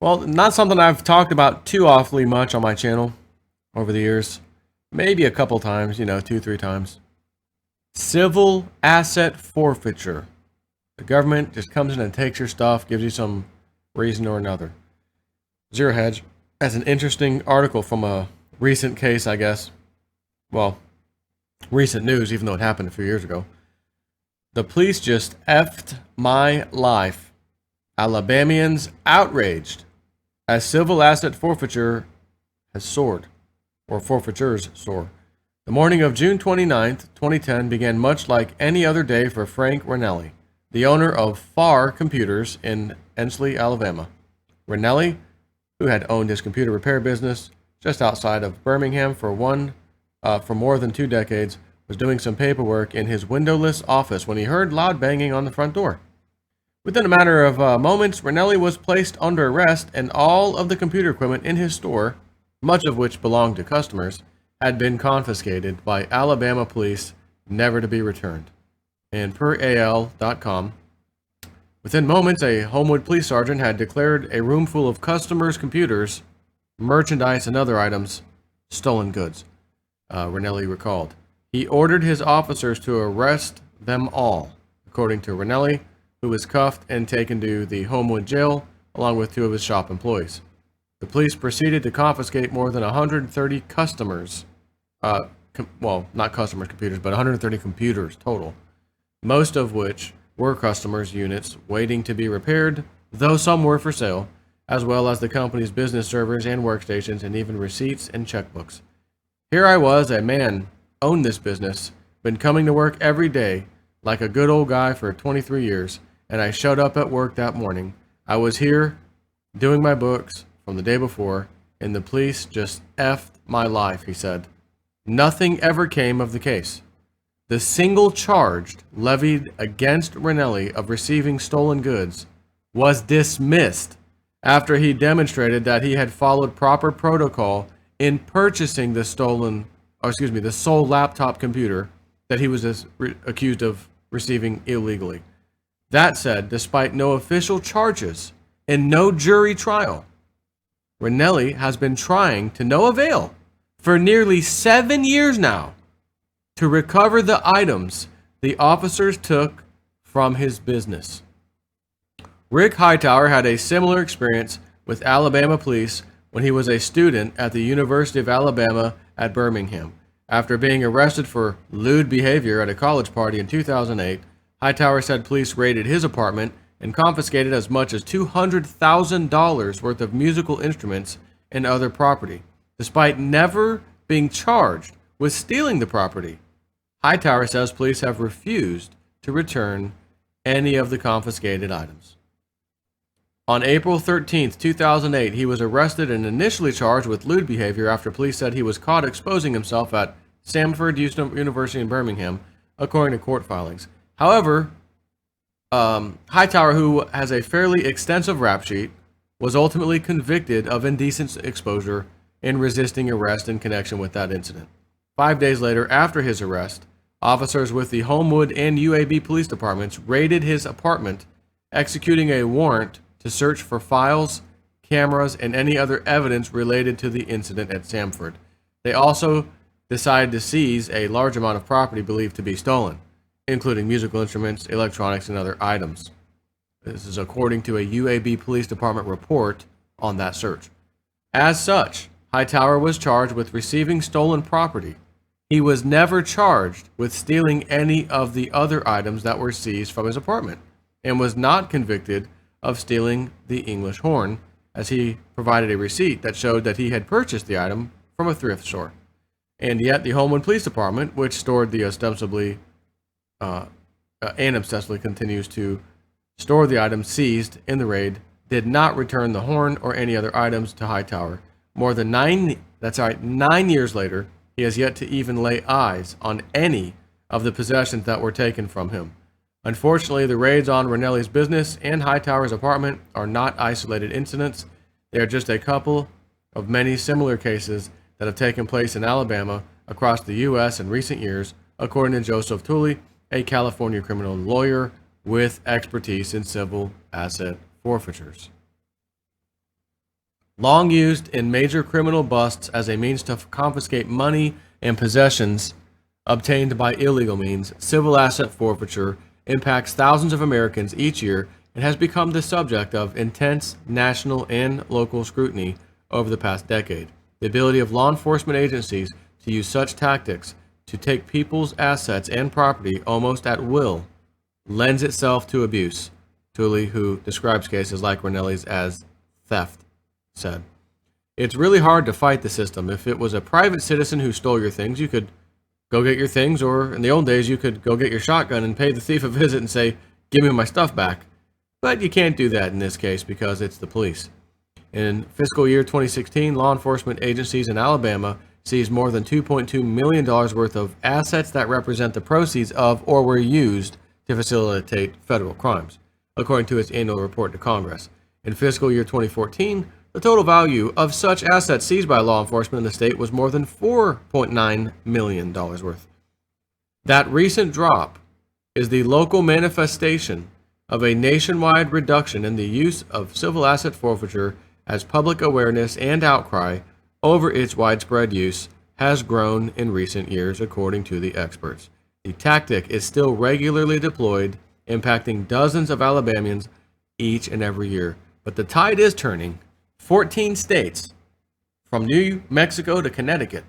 Well, not something I've talked about too awfully much on my channel over the years. Maybe a couple times, two, three times. Civil asset forfeiture. The government just comes in and takes your stuff, gives you some reason or another. Zero Hedge has an interesting article from a recent case, I guess. Well, recent news, even though it happened a few years ago. The police just effed my life. Alabamians outraged as civil asset forfeiture has soared, or forfeitures soar. The morning of June 29th, 2010 began much like any other day for Frank Ranelli, the owner of FAR Computers in Ensley, Alabama. Ranelli, who had owned his computer repair business just outside of Birmingham for more than 2 decades, was doing some paperwork in his windowless office when he heard loud banging on the front door. Within a matter of moments, Ranelli was placed under arrest, and all of the computer equipment in his store, much of which belonged to customers, had been confiscated by Alabama police, never to be returned. And per AL.com, within moments, a Homewood police sergeant had declared a room full of customers' computers, merchandise, and other items stolen goods, Ranelli recalled. He ordered his officers to arrest them all, according to Ranelli, who was cuffed and taken to the Homewood jail along with 2 of his shop employees. The police proceeded to confiscate more than 130 customers, not customers' computers, but 130 computers total, most of which were customers' units waiting to be repaired, though some were for sale, as well as the company's business servers and workstations and even receipts and checkbooks. Here I was, a man, owned this business, been coming to work every day like a good old guy for 23 years, and I showed up at work that morning. I was here doing my books from the day before, and the police just effed my life, he said. Nothing ever came of the case. The single charge levied against Ranelli of receiving stolen goods was dismissed after he demonstrated that he had followed proper protocol in purchasing the sole laptop computer that he was accused of receiving illegally. That said, despite no official charges and no jury trial, Ranelli has been trying to no avail for nearly 7 years now to recover the items the officers took from his business. Rick Hightower had a similar experience with Alabama police when he was a student at the University of Alabama at Birmingham. After being arrested for lewd behavior at a college party in 2008, Hightower said police raided his apartment and confiscated as much as $200,000 worth of musical instruments and other property, despite never being charged with stealing the property. Hightower says police have refused to return any of the confiscated items. On April 13, 2008, he was arrested and initially charged with lewd behavior after police said he was caught exposing himself at Samford University in Birmingham, according to court filings. However, Hightower, who has a fairly extensive rap sheet, was ultimately convicted of indecent exposure and resisting arrest in connection with that incident. 5 days later, after his arrest, officers with the Homewood and UAB police departments raided his apartment, executing a warrant to search for files, cameras, and any other evidence related to the incident at Samford. They also decided to seize a large amount of property believed to be stolen, including musical instruments, electronics, and other items. This is according to a UAB Police Department report on that search. As such, Hightower was charged with receiving stolen property. He was never charged with stealing any of the other items that were seized from his apartment, and was not convicted of stealing the English horn, as he provided a receipt that showed that he had purchased the item from a thrift store. And yet the Homewood Police Department, which stored the ostensibly continues to store the items seized in the raid, did not return the horn or any other items to Hightower. More than 9 years later, he has yet to even lay eyes on any of the possessions that were taken from him. Unfortunately, the raids on Ranelli's business and Hightower's apartment are not isolated incidents. They are just a couple of many similar cases that have taken place in Alabama across the U.S. in recent years, according to Joseph Tooley, a California criminal lawyer with expertise in civil asset forfeitures. long used in major criminal busts as a means to confiscate money and possessions obtained by illegal means, civil asset forfeiture impacts thousands of Americans each year and has become the subject of intense national and local scrutiny over the past decade. The ability of law enforcement agencies to use such tactics to take people's assets and property almost at will lends itself to abuse, Tooley, who describes cases like Ranelli's as theft, said. It's really hard to fight the system. If it was a private citizen who stole your things, you could go get your things, or in the old days, you could go get your shotgun and pay the thief a visit and say, give me my stuff back. But you can't do that in this case because it's the police. In fiscal year 2016, law enforcement agencies in Alabama seized more than $2.2 million worth of assets that represent the proceeds of or were used to facilitate federal crimes, according to its annual report to Congress. In fiscal year 2014, the total value of such assets seized by law enforcement in the state was more than $4.9 million worth. That recent drop is the local manifestation of a nationwide reduction in the use of civil asset forfeiture as public awareness and outcry over its widespread use has grown in recent years, according to the experts. The tactic is still regularly deployed, impacting dozens of Alabamians each and every year. But the tide is turning. 14 states, from New Mexico to Connecticut,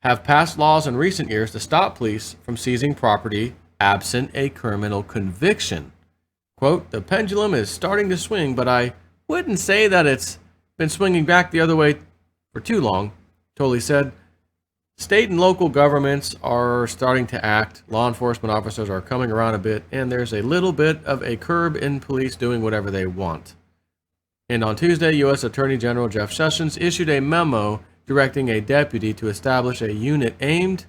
have passed laws in recent years to stop police from seizing property absent a criminal conviction. Quote, the pendulum is starting to swing, but I wouldn't say that it's been swinging back the other way for too long, Tolley said. State and local governments are starting to act. Law enforcement officers are coming around a bit, and there's a little bit of a curb in police doing whatever they want. And on Tuesday, U.S. Attorney General Jeff Sessions issued a memo directing a deputy to establish a unit aimed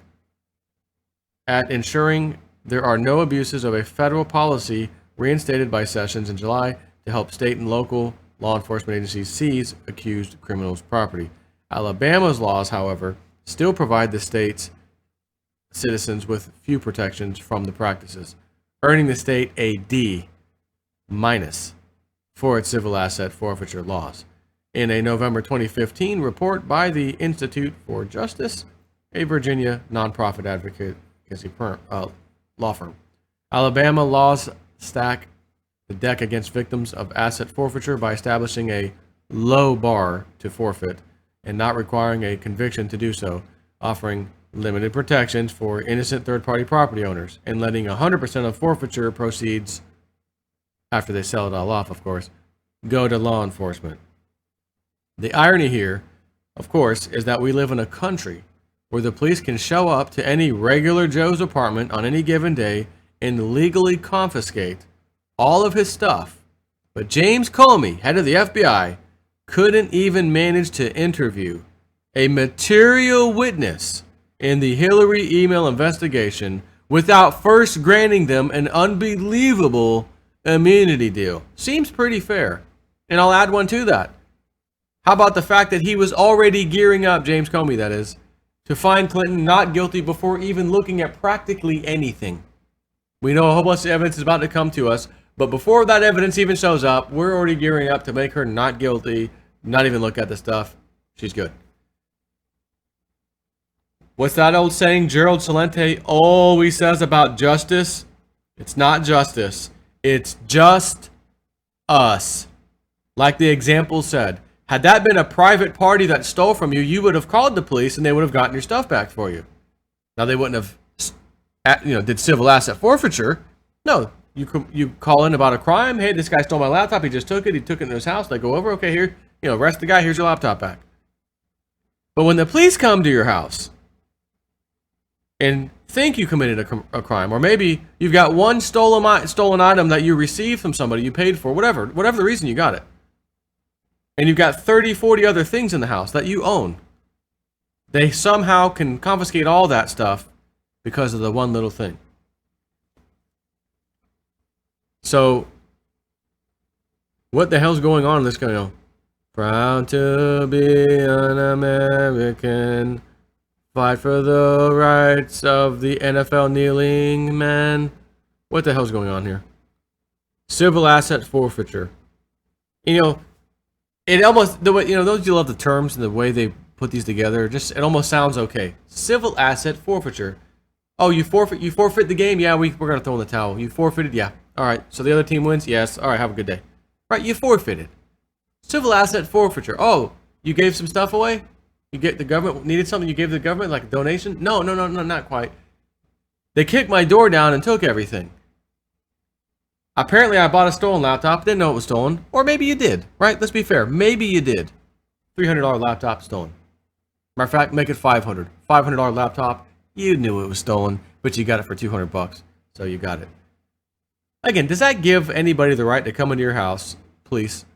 at ensuring there are no abuses of a federal policy reinstated by Sessions in July to help state and local law enforcement agencies seize accused criminals' property. Alabama's laws, however, still provide the state's citizens with few protections from the practices, earning the state a D- for its civil asset forfeiture laws. In a November 2015 report by the Institute for Justice, a Virginia nonprofit advocacy law firm, Alabama laws stack the deck against victims of asset forfeiture by establishing a low bar to forfeit and not requiring a conviction to do so, offering limited protections for innocent third-party property owners, and letting 100% of forfeiture proceeds, after they sell it all off, of course, go to law enforcement. The irony here, of course, is that we live in a country where the police can show up to any regular Joe's apartment on any given day and legally confiscate all of his stuff. But James Comey, head of the FBI, couldn't even manage to interview a material witness in the Hillary email investigation without first granting them an unbelievable immunity deal. Seems pretty fair. And I'll add one to that. How about the fact that he was already gearing up, James Comey that is, to find Clinton not guilty before even looking at practically anything? We know a whole bunch of evidence is about to come to us, but before that evidence even shows up, we're already gearing up to make her not guilty, not even look at the stuff. She's good. What's that old saying Gerald Celente always says about justice? It's not justice. It's just us. Like the example said, had that been a private party that stole from you, you would have called the police and they would have gotten your stuff back for you. Now they wouldn't have, did civil asset forfeiture. No, you call in about a crime. Hey, this guy stole my laptop. He just took it. He took it in his house. They go over. Okay, here, arrest the guy. Here's your laptop back. But when the police come to your house and think you committed a crime, or maybe you've got one stolen item that you received from somebody you paid for, whatever the reason you got it, and you've got 30, 40 other things in the house that you own, they somehow can confiscate all that stuff because of the one little thing. So, what the hell's going on in this guy? Proud to be an American, fight for the rights of the NFL kneeling men. What the hell's going on here? Civil asset forfeiture. It almost the way those you love the terms and the way they put these together. Just it almost sounds okay. Civil asset forfeiture. Oh, you forfeit the game. Yeah, we're gonna throw in the towel. You forfeited. Yeah. All right. So the other team wins. Yes. All right. Have a good day. Right. You forfeited. Civil asset forfeiture. Oh, you gave some stuff away. You get the government needed something. You gave the government like a donation. No, not quite. They kicked my door down and took everything. Apparently, I bought a stolen laptop. Didn't know it was stolen. Or maybe you did, right? Let's be fair. Maybe you did. $300 laptop stolen. Matter of fact, make it $500. $500 laptop. You knew it was stolen, but you got it for $200. So you got it. Again, does that give anybody the right to come into your house, please,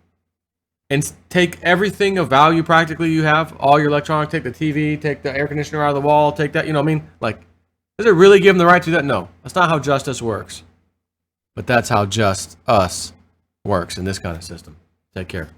and take everything of value practically you have, all your electronics, take the TV, take the air conditioner out of the wall, take that, you know what I mean? Like, does it really give them the right to do that? No. That's not how justice works. But that's how just us works in this kind of system. Take care.